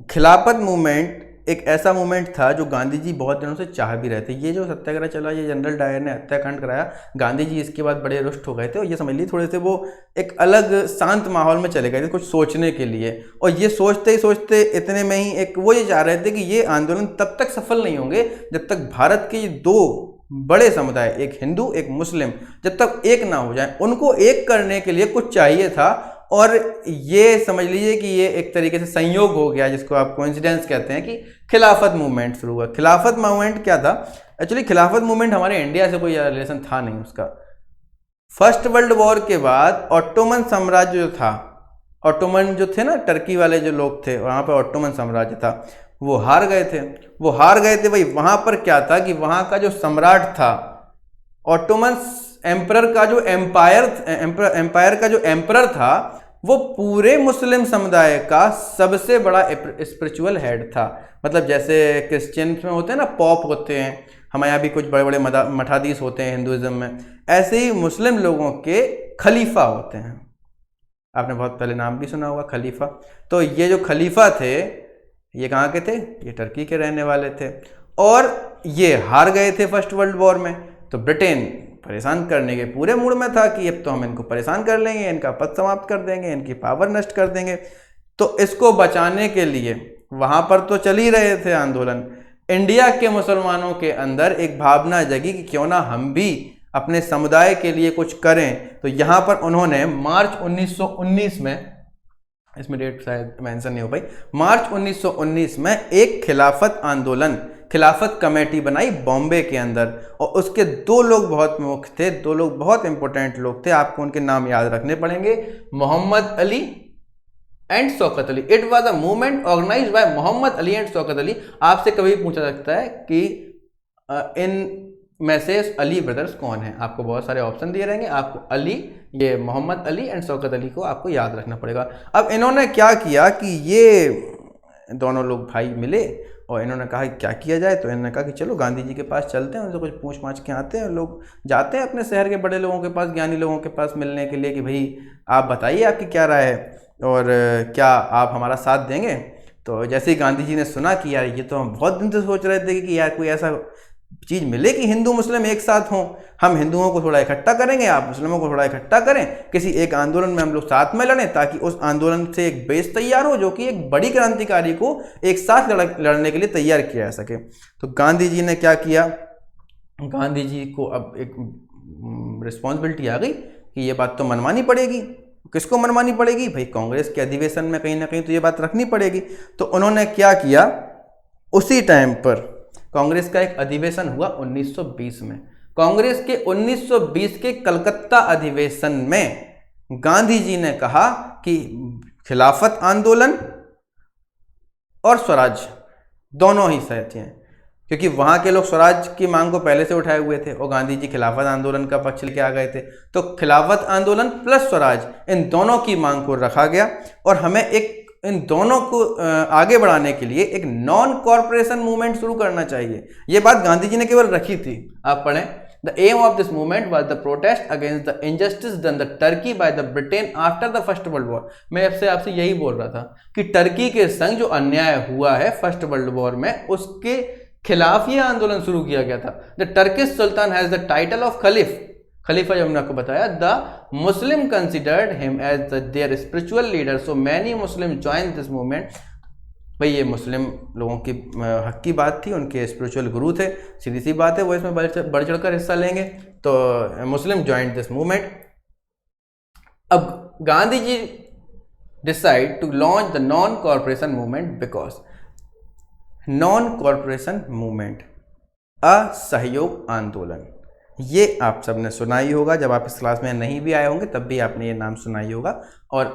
खिलाफत मूवमेंट एक ऐसा मूवमेंट था जो गांधी जी बहुत दिनों से चाह भी रहे थे। ये जो सत्याग्रह चला, ये जनरल डायर ने हत्याकांड कराया, गांधी जी इसके बाद बड़े रुष्ट हो गए थे, और ये समझ लीजिए थोड़े से वो एक अलग शांत माहौल में चले गए थे कुछ सोचने के लिए। और ये सोचते ही सोचते इतने में ही एक वो ये चाह रहे थे कि ये आंदोलन तब तक सफल नहीं होंगे जब तक भारत के दो बड़े समुदाय, एक हिंदू एक मुस्लिम, जब तक एक ना हो जाए। उनको एक करने के लिए कुछ चाहिए था, और ये समझ लीजिए कि ये एक तरीके से संयोग हो गया, जिसको आप कोइंसिडेंस कहते हैं, कि खिलाफत मूवमेंट शुरू हुआ। खिलाफत मूवमेंट क्या था? एक्चुअली खिलाफत मूवमेंट हमारे इंडिया से कोई रिलेशन था नहीं उसका। फर्स्ट वर्ल्ड वॉर के बाद ऑटोमन साम्राज्य जो था, ऑटोमन जो थे ना, टर्की वाले जो लोग थे, वहाँ पर ऑटोमन साम्राज्य था, वो हार गए थे। भाई वहाँ पर क्या था कि वहाँ का जो सम्राट था, ऑटोमन एम्परर का जो एम्पायर का जो एम्परर था, वो पूरे मुस्लिम समुदाय का सबसे बड़ा स्पिरिचुअल हेड था। मतलब जैसे क्रिश्चियन में होते हैं ना, पॉप होते हैं, हमारे यहाँ भी कुछ बड़े बड़े मठाधीश होते हैं हिंदुइज्म में, ऐसे ही मुस्लिम लोगों के खलीफा होते हैं। आपने बहुत पहले नाम भी सुना होगा, खलीफा। तो ये जो खलीफा थे, ये कहाँ के थे? ये टर्की के रहने वाले थे, और ये हार गए थे फर्स्ट वर्ल्ड वॉर में। तो ब्रिटेन परेशान करने के पूरे मूड में था कि अब तो हम इनको परेशान कर लेंगे, इनका पद समाप्त कर देंगे, इनकी पावर नष्ट कर देंगे। तो इसको बचाने के लिए वहाँ पर तो चल ही रहे थे आंदोलन। इंडिया के मुसलमानों के अंदर एक भावना जगी कि क्यों ना हम भी अपने समुदाय के लिए कुछ करें। तो यहाँ पर उन्होंने मार्च 1919 में, इसमें डेट शायद मेंशन नहीं हो पाई, मार्च 1919 में एक खिलाफत आंदोलन, खिलाफत कमेटी बनाई बॉम्बे के अंदर। और उसके दो लोग बहुत मुख्य थे, दो लोग बहुत इंपॉर्टेंट लोग थे, आपको उनके नाम याद रखने पड़ेंगे, Mohammad Ali and Shaukat Ali. It was a movement organised by Mohammad Ali and Shaukat Ali. आपसे कभी पूछा सकता है कि इन में से अली ब्रदर्स कौन है? आपको बहुत सारे ऑप्शन दिए रहेंगे, आपको अली, ये मोहम्मद अली एंड शौकत अली को आपको याद रखना पड़ेगा। अब इन्होंने क्या किया कि ये दोनों लोग भाई मिले और इन्होंने कहा क्या किया जाए, तो इन्होंने कहा कि चलो गांधी जी के पास चलते हैं, उनसे कुछ पूछ पाछ के आते हैं। लोग जाते हैं अपने शहर के बड़े लोगों के पास, ज्ञानी लोगों के पास मिलने के लिए कि भाई आप बताइए आपकी क्या राय है और क्या आप हमारा साथ देंगे। तो जैसे ही गांधी जी ने सुना कि यार ये तो हम बहुत दिन से सोच रहे थे कि यार कोई ऐसा चीज़ मिले कि हिंदू मुस्लिम एक साथ हों, हम हिंदुओं को थोड़ा इकट्ठा करेंगे, आप मुस्लिमों को थोड़ा इकट्ठा करें, किसी एक आंदोलन में हम लोग साथ में लड़ें ताकि उस आंदोलन से एक बेस तैयार हो जो कि एक बड़ी क्रांतिकारी को एक साथ लड़ने के लिए तैयार किया जा सके। तो गांधी जी ने क्या किया, गांधी जी को अब एक रिस्पॉन्सिबिलिटी आ गई कि ये बात तो मनवानी पड़ेगी। किसको मनवानी पड़ेगी? भाई कांग्रेस के अधिवेशन में कहीं ना कहीं तो ये बात रखनी पड़ेगी। तो उन्होंने क्या किया, उसी टाइम पर कांग्रेस का एक अधिवेशन हुआ 1920 में। कांग्रेस के 1920 के कलकत्ता अधिवेशन में गांधी जी ने कहा कि खिलाफत आंदोलन और स्वराज दोनों ही सही हैं, क्योंकि वहां के लोग स्वराज की मांग को पहले से उठाए हुए थे और गांधी जी खिलाफत आंदोलन का पक्ष लेके आ गए थे। तो खिलाफत आंदोलन प्लस स्वराज, इन दोनों की मांग को रखा गया और हमें एक इन दोनों को आगे बढ़ाने के लिए एक नॉन कॉर्पोरेशन मूवमेंट शुरू करना चाहिए। यह बात गांधी जी ने केवल रखी थी। आप पढ़ें, the aim of this movement was the protest against the injustice done the Turkey by the Britain after the first world war. मैं आपसे यही बोल रहा था कि टर्की के संग जो अन्याय हुआ है फर्स्ट वर्ल्ड वॉर में, उसके खिलाफ ये आंदोलन शुरू किया गया था। The Turkish sultan has the title of खलीफा, जो हमने आपको बताया, the Muslim considered him as their spiritual leader, so many Muslim join this movement. भाई ये मुस्लिम लोगों की हक की बात थी, उनके स्पिरिचुअल गुरु थे, सीधी सी बात है, वो इसमें बढ़ चढ़कर हिस्सा लेंगे। तो मुस्लिम ज्वाइन दिस मूवमेंट। अब Gandhi ji decide to launch the non corporation movement because non corporation movement, असहयोग आंदोलन, ये आप सबने सुना ही होगा। जब आप इस क्लास में नहीं भी आए होंगे तब भी आपने ये नाम सुना ही होगा। और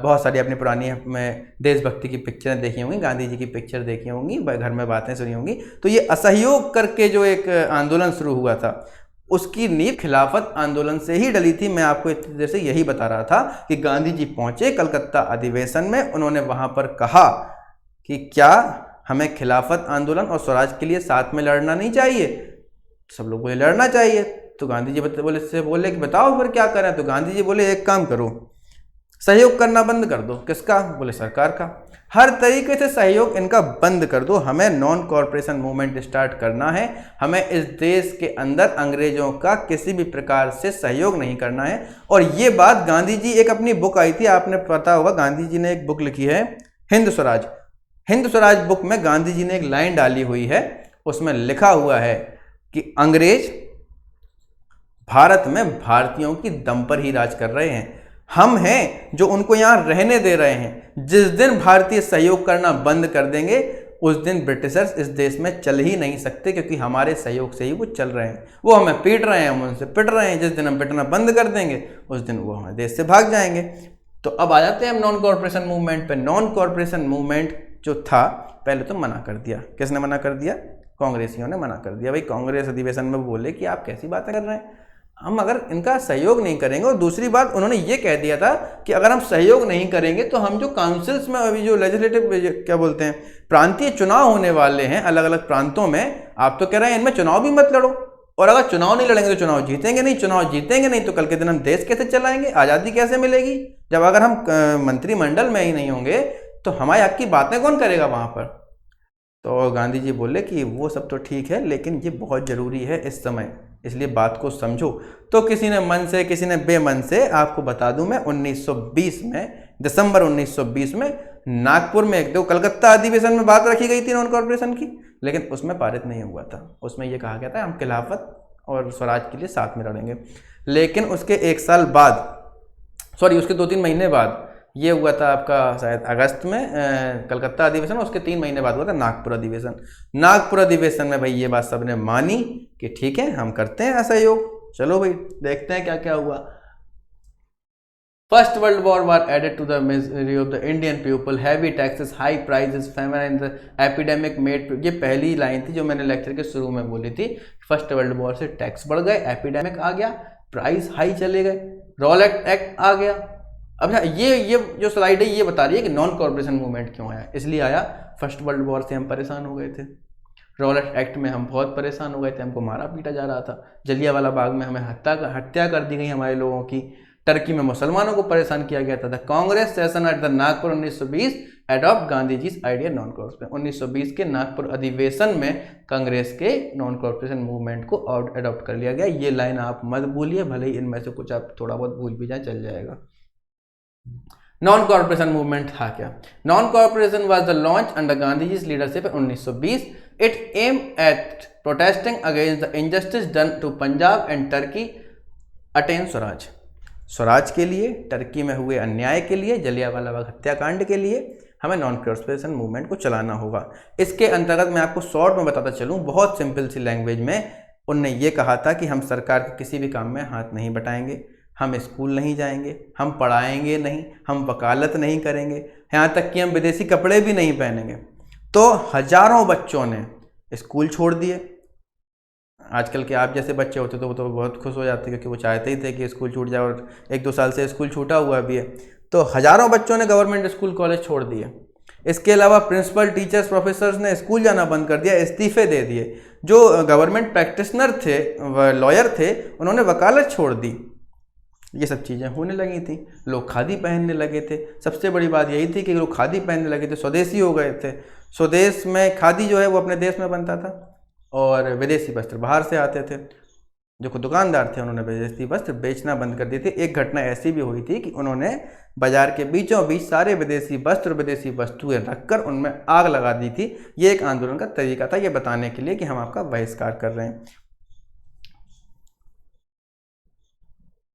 बहुत सारी अपनी पुरानी में देशभक्ति की पिक्चरें देखी होंगी, गांधी जी की पिक्चर देखी होंगी, घर में बातें सुनी होंगी। तो ये असहयोग करके जो एक आंदोलन शुरू हुआ था, उसकी नींव खिलाफत आंदोलन से ही डली थी। मैं आपको इतनी देर से यही बता रहा था कि गांधी जी पहुंचे कलकत्ता अधिवेशन में, उन्होंने वहां पर कहा कि क्या हमें खिलाफत आंदोलन और स्वराज के लिए साथ में लड़ना नहीं चाहिए, सब लोगों को लड़ना चाहिए। तो गांधी जी बोले कि बताओ फिर क्या करें। तो गांधी जी बोले एक काम करो, सहयोग करना बंद कर दो। किसका? बोले सरकार का। हर तरीके से सहयोग इनका बंद कर दो, हमें नॉन कॉर्पोरेशन मूवमेंट स्टार्ट करना है, हमें इस देश के अंदर अंग्रेजों का किसी भी प्रकार से सहयोग नहीं करना है। और ये बात गांधी जी, एक अपनी बुक आई थी, आपने पता होगा, गांधी जी ने एक बुक लिखी है हिंद स्वराज। हिंद स्वराज बुक में गांधी जी ने एक लाइन डाली हुई है, उसमें लिखा हुआ है कि अंग्रेज भारत में भारतीयों की दम पर ही राज कर रहे हैं, हम हैं जो उनको यहां रहने दे रहे हैं। जिस दिन भारतीय सहयोग करना बंद कर देंगे उस दिन ब्रिटिशर्स इस देश में चल ही नहीं सकते, क्योंकि हमारे सहयोग से ही वो चल रहे हैं। वो हमें पीट रहे हैं, हम उनसे पिट रहे हैं। जिस दिन हम पिटना बंद कर देंगे उस दिन वो हमारे देश से भाग जाएंगे। तो अब आ जाते हैं हम नॉन कॉर्पोरेशन मूवमेंट पे। नॉन कॉर्पोरेशन मूवमेंट जो था, पहले तो मना कर दिया। किसने मना कर दिया? कांग्रेसियों ने मना कर दिया। भाई कांग्रेस अधिवेशन में बोले कि आप कैसी बातें कर रहे हैं, हम अगर इनका सहयोग नहीं करेंगे। और दूसरी बात उन्होंने ये कह दिया था कि अगर हम सहयोग नहीं करेंगे तो हम जो काउंसिल्स में अभी जो लेजिस्लेटिव क्या बोलते हैं प्रांतीय चुनाव होने वाले हैं अलग अलग प्रांतों में, आप तो कह रहे हैं इनमें चुनाव भी मत लड़ो। और अगर चुनाव नहीं लड़ेंगे तो चुनाव जीतेंगे नहीं, चुनाव जीतेंगे नहीं तो कल के दिन हम देश कैसे चलाएंगे, आज़ादी कैसे मिलेगी? जब अगर हम मंत्रिमंडल में ही नहीं होंगे तो हमारे हक की बातें कौन करेगा वहां पर? तो गांधी जी बोले कि वो सब तो ठीक है, लेकिन ये बहुत ज़रूरी है इस समय, इसलिए बात को समझो। तो किसी ने मन से, किसी ने बेमन से, आपको बता दूं मैं 1920 में, दिसंबर 1920 में नागपुर में एक, दो कलकत्ता अधिवेशन में बात रखी गई थी नॉन कॉर्पोरेशन की, लेकिन उसमें पारित नहीं हुआ था। उसमें यह कहा गया था हम खिलाफत और स्वराज के लिए साथ में लड़ेंगे। लेकिन उसके एक साल बाद, सॉरी उसके 2-3 महीने बाद, ये हुआ था आपका शायद अगस्त में कलकत्ता अधिवेशन, उसके 3 महीने बाद हुआ था नागपुर अधिवेशन। नागपुर अधिवेशन में भाई ये बात सबने मानी कि ठीक है हम करते हैं असहयोग। चलो भाई देखते हैं क्या क्या हुआ। First world war war added to the misery of the Indian people, heavy taxes, high prices, famine and the epidemic made, ये पहली लाइन थी जो मैंने लेक्चर के शुरू में बोली थी। फर्स्ट वर्ल्ड वॉर से टैक्स बढ़ गए, एपिडेमिक आ गया, प्राइस हाई चले गए, रॉलेट एक्ट आ गया। अब ये जो स्लाइड है ये बता रही है कि नॉन कॉर्पोरेशन मूवमेंट क्यों आया। इसलिए आया, फर्स्ट वर्ल्ड वॉर से हम परेशान हो गए थे, रॉलेट एक्ट में हम बहुत परेशान हो गए थे, हमको मारा पीटा जा रहा था, जलियांवाला बाग में हमें हत्या कर दी गई हमारे लोगों की, टर्की में मुसलमानों को परेशान किया गया था। Congress session at the Nagpur 1920 adopt Gandhi ji idea non corporation. 1920 के नागपुर अधिवेशन में कांग्रेस के नॉन कॉर्पोरेशन मूवमेंट को एडॉप्ट कर लिया गया। ये लाइन आप मत भूलिए, भले ही इनमें से कुछ आप थोड़ा बहुत भूल भी जाए चल जाएगा। नॉन कॉर्पोरेशन मूवमेंट था क्या? Non corporation was the launch under Gandhi ji leadership in 1920. It aimed at protesting against the injustice done to Punjab and Turkey attain Swaraj. Swaraj के लिए, टर्की में हुए अन्याय के लिए, जलियांवाला बाग हत्याकांड के लिए हमें नॉन कॉर्पोरेशन मूवमेंट को चलाना होगा। इसके अंतर्गत मैं आपको शॉर्ट में बताता चलूँ, बहुत सिंपल सी लैंग्वेज में, उनने ये कहा था कि हम सरकार के किसी भी काम में हाथ नहीं बटाएंगे, हम स्कूल नहीं जाएंगे, हम पढ़ाएंगे नहीं, हम वकालत नहीं करेंगे, यहाँ तक कि हम विदेशी कपड़े भी नहीं पहनेंगे। तो हजारों बच्चों ने स्कूल छोड़ दिए। आजकल के आप जैसे बच्चे होते तो वो तो बहुत खुश हो जाते क्योंकि वो चाहते ही थे कि स्कूल छूट जाए, और 1-2 साल से स्कूल छूटा हुआ भी है। तो हजारों बच्चों ने गवर्नमेंट स्कूल कॉलेज छोड़ दिए। इसके अलावा प्रिंसिपल, टीचर्स, प्रोफेसर्स ने स्कूल जाना बंद कर दिया, इस्तीफे दे दिए। जो गवर्नमेंट प्रैक्टिशनर थे, लॉयर थे, उन्होंने वकालत छोड़ दी। ये सब चीज़ें होने लगी थी। लोग खादी पहनने लगे थे। सबसे बड़ी बात यही थी कि लोग खादी पहनने लगे थे, स्वदेशी हो गए थे। स्वदेश में खादी जो है वो अपने देश में बनता था और विदेशी वस्त्र बाहर से आते थे। जो दुकानदार थे उन्होंने विदेशी वस्त्र बेचना बंद कर दिए थे। एक घटना ऐसी भी हुई थी कि उन्होंने बाजार के बीचों बीच सारे विदेशी वस्त्र, विदेशी वस्तुएं रखकर उनमें आग लगा दी थी। ये एक आंदोलन का तरीका था, ये बताने के लिए कि हम आपका बहिष्कार कर रहे हैं।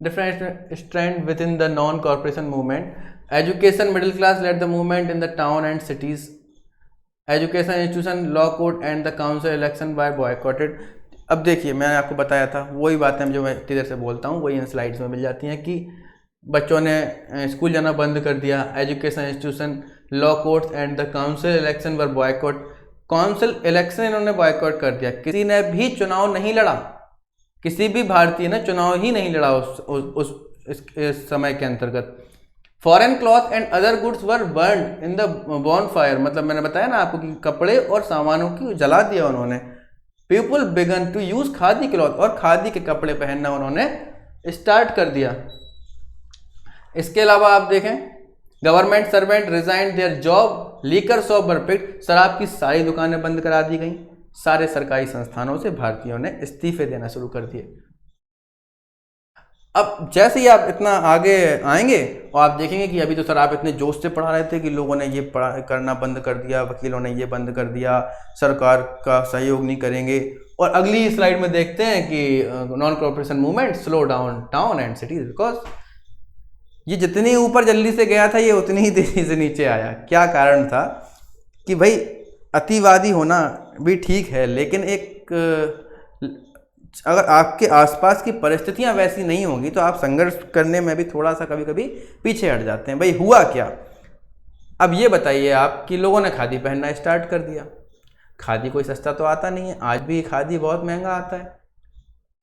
Different strand within the non-corporation movement. Education, middle class led the movement in the town and cities. Education institution, law court and the council election were boycotted. अब देखिए, मैंने आपको बताया था वही बातें जो मैं इतनी देर से बोलता हूँ वही इन स्लाइड्स में मिल जाती हैं कि बच्चों ने स्कूल जाना बंद कर दिया। Education institution, law courts and the council election were boycott. Council election इन्होंने बॉयकॉट कर दिया। किसी ने भी चुनाव नहीं लड़ा, किसी भी भारतीय ने चुनाव ही नहीं लड़ा इस समय के अंतर्गत। Foreign cloth and other goods were burned in the bonfire, मतलब मैंने बताया ना आपको कि कपड़े और सामानों की जला दिया उन्होंने। People began to use khadi cloth, और खादी के कपड़े पहनना उन्होंने स्टार्ट कर दिया। इसके अलावा आप देखें, government servant resign their job, liquor shop were picked, शराब की सारी दुकानें बंद करा दी गई। सारे सरकारी संस्थानों से भारतीयों ने इस्तीफे देना शुरू कर दिए। अब जैसे ही आप इतना आगे आएंगे और आप देखेंगे कि अभी तो सर आप इतने जोश से पढ़ा रहे थे कि लोगों ने ये करना बंद कर दिया, वकीलों ने ये बंद कर दिया, सरकार का सहयोग नहीं करेंगे। और अगली स्लाइड में देखते हैं कि non corporation movement slow down town and cities, because ये जितनी ऊपर जल्दी से गया था ये उतनी ही तेजी से नीचे आया। क्या कारण था कि भाई अतिवादी होना भी ठीक है, लेकिन एक अगर आपके आसपास की परिस्थितियां वैसी नहीं होंगी तो आप संघर्ष करने में भी थोड़ा सा कभी कभी पीछे हट जाते हैं। भाई हुआ क्या? अब ये बताइए आप कि लोगों ने खादी पहनना स्टार्ट कर दिया। खादी कोई सस्ता तो आता नहीं है, आज भी खादी बहुत महंगा आता है।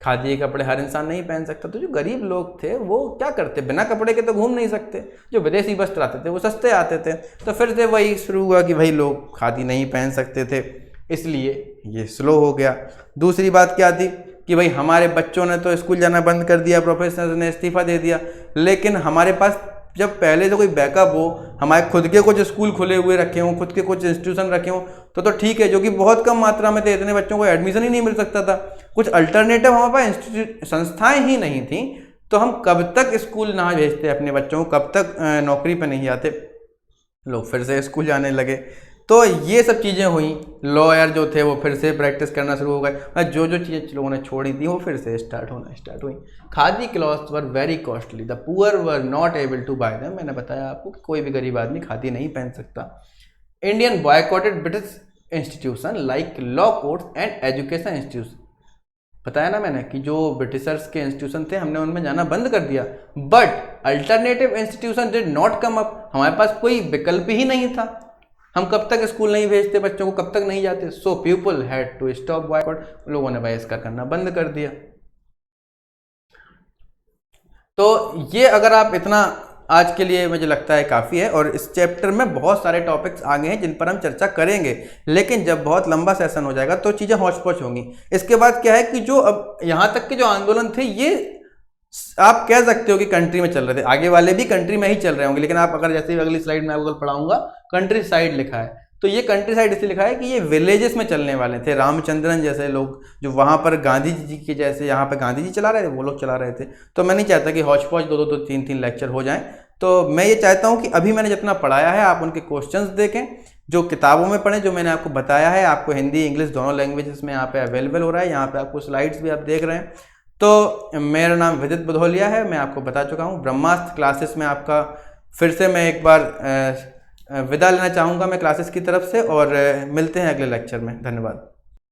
खादी के कपड़े हर इंसान नहीं पहन सकता। तो जो गरीब लोग थे वो क्या करते, बिना कपड़े के तो घूम नहीं सकते। जो विदेशी वस्त्र आते थे वो सस्ते आते थे। तो फिर से वही शुरू हुआ कि भाई लोग खादी नहीं पहन सकते थे, इसलिए ये स्लो हो गया। दूसरी बात क्या थी कि भाई हमारे बच्चों ने तो स्कूल जाना बंद कर दिया, प्रोफेसर ने इस्तीफा दे दिया, लेकिन हमारे पास जब पहले तो कोई बैकअप हो, हमारे खुद के कुछ स्कूल खुले हुए रखे हों, खुद के कुछ इंस्टीट्यूशन रखे हों तो ठीक है, जो कि बहुत कम मात्रा में थे, इतने बच्चों को एडमिशन ही नहीं मिल सकता था। कुछ अल्टरनेटिव हमारे पास संस्थाएं ही नहीं थी, तो हम कब तक स्कूल ना भेजते अपने बच्चों को, कब तक नौकरी पर नहीं आते। लोग फिर से स्कूल जाने लगे। तो ये सब चीज़ें हुई। लॉयर जो थे वो फिर से प्रैक्टिस करना शुरू हो गए। जो जो चीज़ें लोगों ने छोड़ी थी वो फिर से स्टार्ट हुई। Khadi clothes were very costly, the poor were not able to buy them. मैंने बताया आपको कि कोई भी गरीब आदमी खादी नहीं पहन सकता। Indian boycotted British institution like law courts and education institution. बताया ना मैंने कि जो ब्रिटिशर्स के इंस्टीट्यूशन थे हमने उनमें जाना बंद कर दिया, but alternative institution did not come up, हमारे पास कोई विकल्प ही नहीं था। हम कब तक स्कूल नहीं भेजते बच्चों को, कब तक नहीं जाते। So people had to stop boycott, लोगों ने बहिष्कार करना बंद कर दिया। तो ये अगर आप इतना आज के लिए मुझे लगता है काफ़ी है, और इस चैप्टर में बहुत सारे टॉपिक्स आगे हैं जिन पर हम चर्चा करेंगे, लेकिन जब बहुत लंबा सेशन हो जाएगा तो चीज़ें हौच पौच होंगी। इसके बाद क्या है कि जो अब यहाँ तक के जो आंदोलन थे ये आप कह सकते हो कि कंट्री में चल रहे थे, आगे वाले भी कंट्री में ही चल रहे होंगे, लेकिन आप अगर जैसे अगली स्लाइड में आपको पढ़ाऊंगा कंट्री साइड लिखा है, तो ये कंट्री साइड इसलिए लिखा है कि ये विलेजेस में चलने वाले थे। रामचंद्रन जैसे लोग जो वहाँ पर गांधी जी के जैसे यहाँ पर गांधी जी चला रहे थे वो लोग चला रहे थे। तो मैं नहीं चाहता कि हौच पौच दो तीन तीन लेक्चर हो जाएं, तो मैं ये चाहता हूँ कि अभी मैंने जितना पढ़ाया है आप उनके क्वेश्चंस देखें, जो किताबों में पढ़ें, जो मैंने आपको बताया है आपको हिंदी इंग्लिश दोनों लैंग्वेजेस में यहाँ पे अवेलेबल हो रहा है। यहाँ पे आपको स्लाइड्स भी आप देख रहे हैं। तो मेरा नाम विदित बुधोलिया है, मैं आपको बता चुका हूँ। ब्रह्मास्त्र क्लासेस में आपका फिर से मैं एक बार विदा लेना चाहूँगा मैं क्लासेस की तरफ से, और मिलते हैं अगले लेक्चर में। धन्यवाद।